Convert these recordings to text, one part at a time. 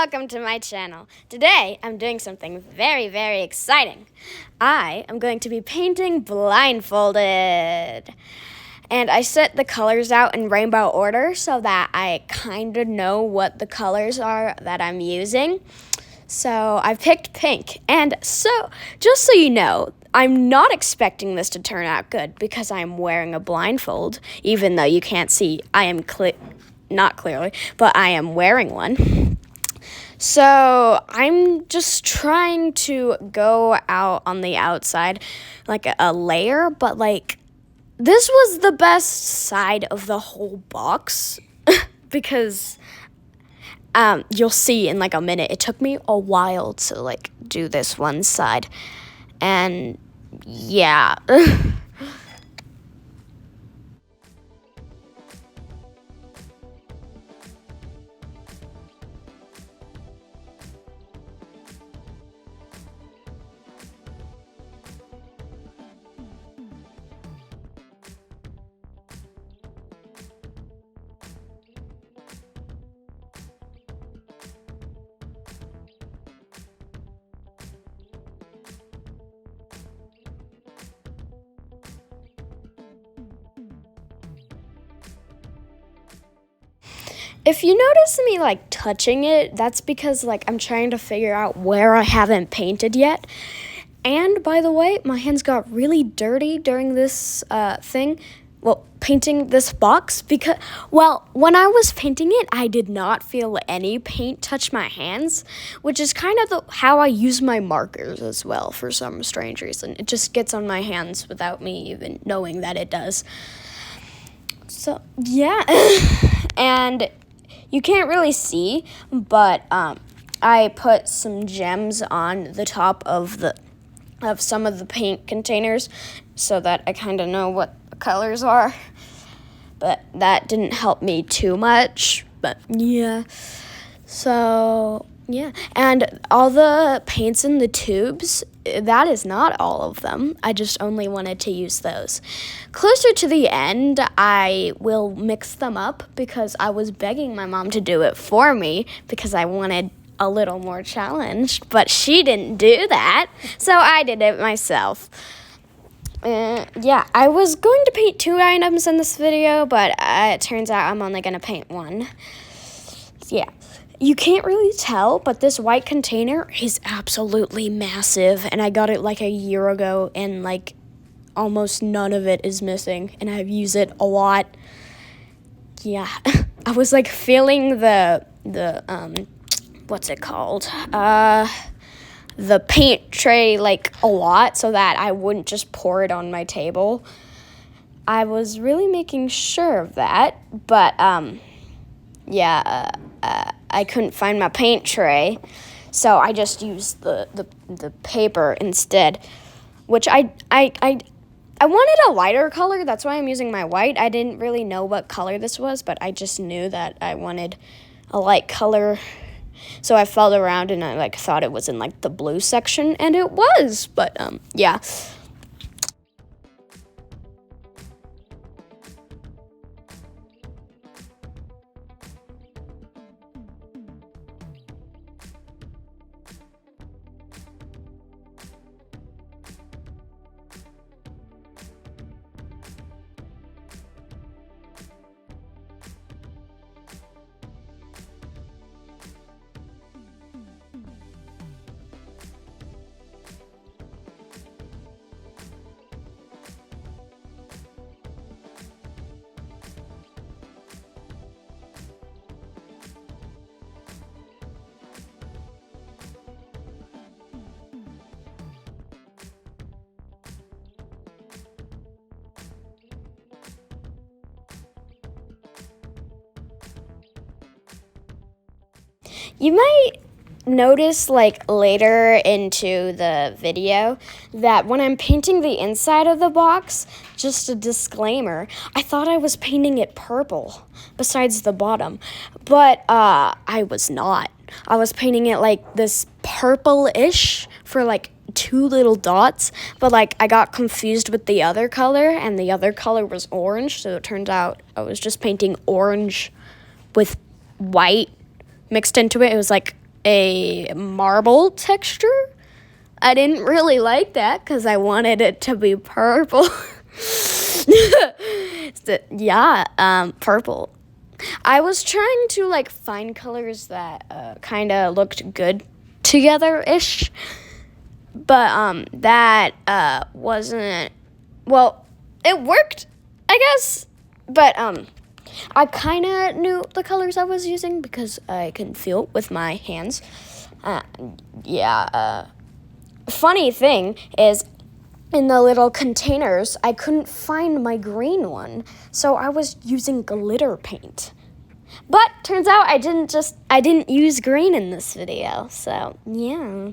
welcome to my channel. Today, I'm doing something very, very exciting. I am going to be painting Blindfolded. And I set the colors out in rainbow order so that I kind of know what the colors are that I'm using. So I picked pink. And so, just so you know, I'm not expecting this to turn out good because I'm wearing a blindfold, even though you can't see. I am not clearly, but I am wearing one. So I'm just trying to go out on the outside like a layer, but like this was the best side of the whole box because you'll see in like a minute. It took me a while to like do this one side, and yeah. If you notice me like touching it, that's because like I'm trying to figure out where I haven't painted yet. And by the way, my hands got really dirty during this painting this box because, well, when I was painting it, I did not feel any paint touch my hands, which is kind of how I use my markers as well for some strange reason. It just gets on my hands without me even knowing that it does. So, yeah. And you can't really see, but I put some gems on the top of some of the paint containers so that I kind of know what the colors are. But that didn't help me too much. But yeah. So yeah. And all the paints in the tubes, that is not all of them. I just only wanted to use those. Closer to the end, I will mix them up because I was begging my mom to do it for me because I wanted a little more challenge, but she didn't do that, so I did it myself. Yeah, I was going to paint 2 items in this video, but it turns out I'm only going to paint 1. Yeah. You can't really tell, but this white container is absolutely massive, and I got it like a year ago, and like almost none of it is missing, and I've used it a lot. Yeah, I was like feeling the what's it called? The paint tray like a lot so that I wouldn't just pour it on my table. I was really making sure of that, but yeah, I couldn't find my paint tray, so I just used the paper instead, which I wanted a lighter color. That's why I'm using my white. I didn't really know what color this was, but I just knew that I wanted a light color. So I felt around and I like thought it was in like the blue section, and it was. But yeah. You might notice like later into the video that when I'm painting the inside of the box, just a disclaimer, I thought I was painting it purple besides the bottom, but I was not. I was painting it like this purple-ish for like 2 little dots, but like I got confused with the other color, and the other color was orange, so it turns out I was just painting orange with white mixed into it. It was like a marble texture. I didn't really like that because I wanted it to be purple. Purple. I was trying to like find colors that kind of looked good together-ish, but that wasn't, well, it worked, I guess, but I kind of knew the colors I was using because I can feel it with my hands. Funny thing is, in the little containers, I couldn't find my green one, so I was using glitter paint. But turns out I didn't use green in this video, so yeah.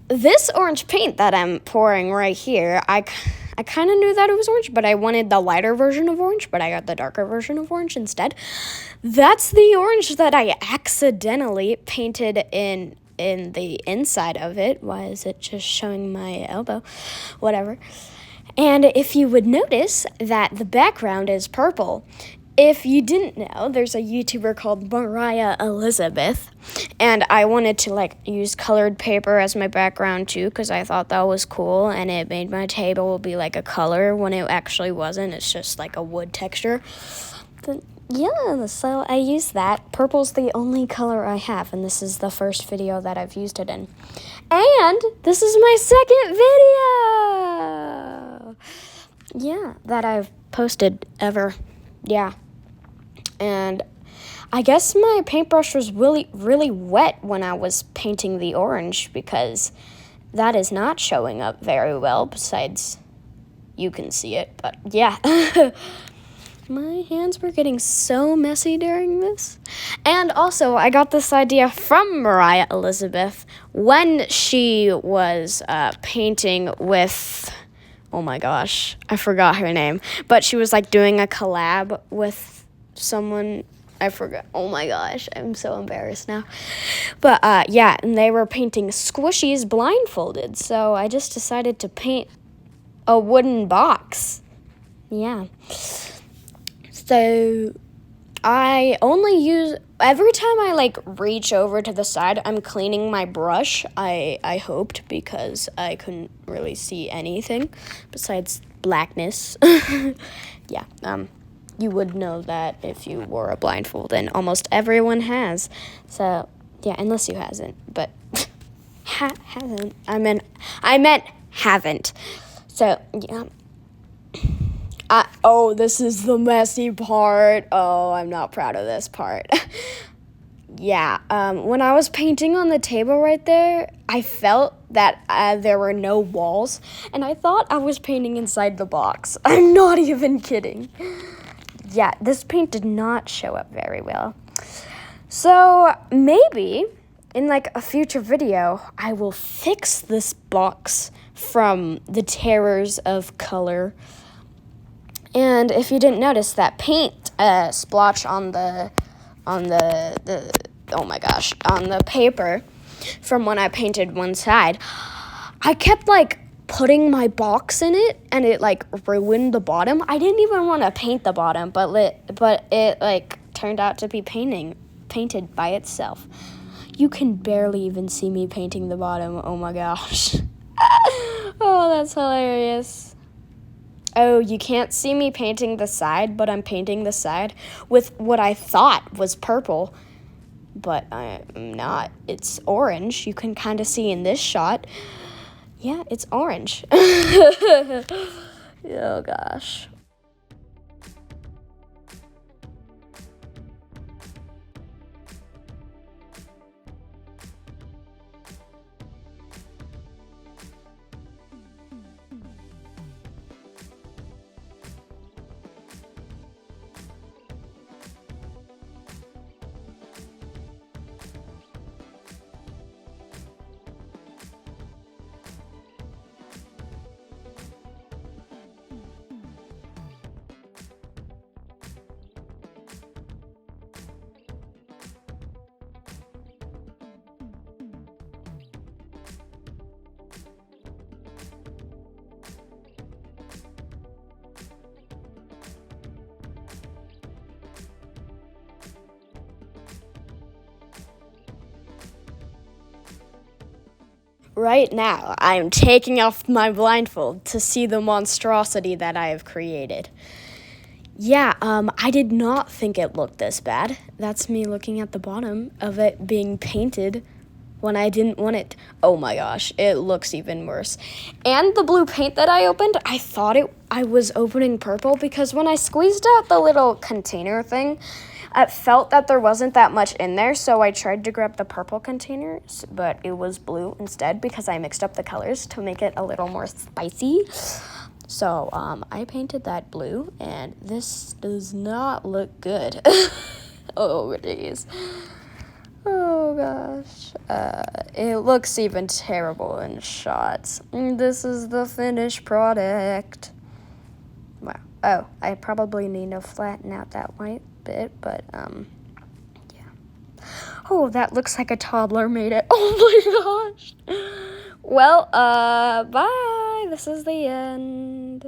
This orange paint that I'm pouring right here, I kind of knew that it was orange, but I wanted the lighter version of orange, but I got the darker version of orange instead. That's the orange that I accidentally painted in the inside of it. Why is it just showing my elbow? Whatever. And if you would notice that the background is purple. If you didn't know, there's a YouTuber called Mariah Elizabeth, and I wanted to like use colored paper as my background too because I thought that was cool, and it made my table be like a color when it actually wasn't. It's just like a wood texture. But yeah, so I used that. Purple's the only color I have, and this is the first video that I've used it in. And this is my second video! Yeah, that I've posted ever. Yeah. And I guess my paintbrush was really, really wet when I was painting the orange because that is not showing up very well. Besides, you can see it, but yeah. My hands were getting so messy during this. And also, I got this idea from Mariah Elizabeth when she was painting with... Oh my gosh, I forgot her name. But she was like doing a collab with someone. I forgot. Oh my gosh, I'm so embarrassed now. But yeah, and they were painting squishies blindfolded. So I just decided to paint a wooden box. Yeah. So I only use, every time I like reach over to the side, I'm cleaning my brush. I hoped because I couldn't really see anything besides blackness. Yeah, you would know that if you wore a blindfold, and almost everyone has. So yeah, unless you hasn't, but hasn't. I meant haven't. So yeah. Oh, this is the messy part. Oh, I'm not proud of this part. Yeah, when I was painting on the table right there, I felt that there were no walls, and I thought I was painting inside the box. I'm not even kidding. Yeah, this paint did not show up very well. So maybe in like a future video, I will fix this box from the terrors of color. And if you didn't notice, that paint splotch on the oh my gosh, on the paper from when I painted one side, I kept like putting my box in it, and it like ruined the bottom. I didn't even want to paint the bottom, but it like turned out to be painted by itself. You can barely even see me painting the bottom. Oh my gosh. Oh, that's hilarious. Oh, you can't see me painting the side, but I'm painting the side with what I thought was purple, but I'm not. It's orange. You can kind of see in this shot. Yeah, it's orange. Oh gosh. Right now, I am taking off my blindfold to see the monstrosity that I have created. Yeah, I did not think it looked this bad. That's me looking at the bottom of it being painted when I didn't want it. Oh my gosh, it looks even worse. And the blue paint that I opened, I thought I was opening purple, because when I squeezed out the little container thing, I felt that there wasn't that much in there, so I tried to grab the purple containers, but it was blue instead because I mixed up the colors to make it a little more spicy. So I painted that blue, and this does not look good. Oh, jeez. Oh, gosh. It looks even terrible in shots. This is the finished product. Wow. Oh, I probably need to flatten out that white bit, but yeah. Oh, that looks like a toddler made it. Oh my gosh. Well, bye. This is the end.